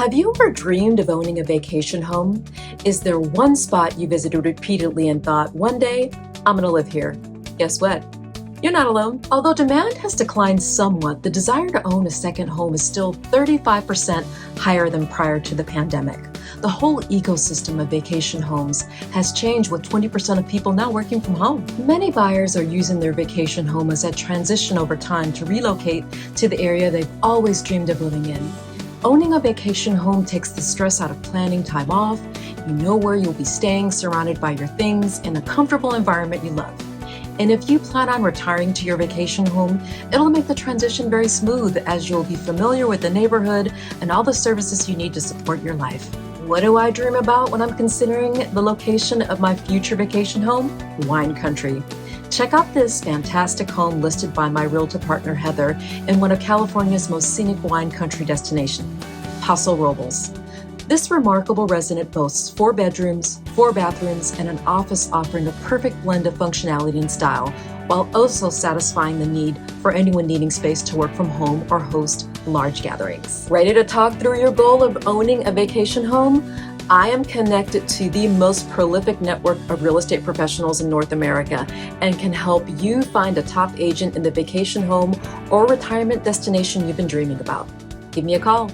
Have you ever dreamed of owning a vacation home? Is there one spot you visited repeatedly and thought, one day, I'm going to live here? Guess what? You're not alone. Although demand has declined somewhat, the desire to own a second home is still 35% higher than prior to the pandemic. The whole ecosystem of vacation homes has changed, with 20% of people now working from home. Many buyers are using their vacation home as a transition over time to relocate to the area they've always dreamed of living in. Owning a vacation home takes the stress out of planning time off. You know where you'll be staying, surrounded by your things in a comfortable environment you love. And if you plan on retiring to your vacation home, it'll make the transition very smooth, as you'll be familiar with the neighborhood and all the services you need to support your life. What do I dream about when I'm considering the location of my future vacation home? Wine country. Check out this fantastic home listed by my realtor partner Heather in one of California's most scenic wine country destinations, Paso Robles. This remarkable residence boasts 4 bedrooms, 4 bathrooms, and an office offering a perfect blend of functionality and style, while also satisfying the need for anyone needing space to work from home or host large gatherings. Ready to talk through your goal of owning a vacation home? I am connected to the most prolific network of real estate professionals in North America and can help you find a top agent in the vacation home or retirement destination you've been dreaming about. Give me a call.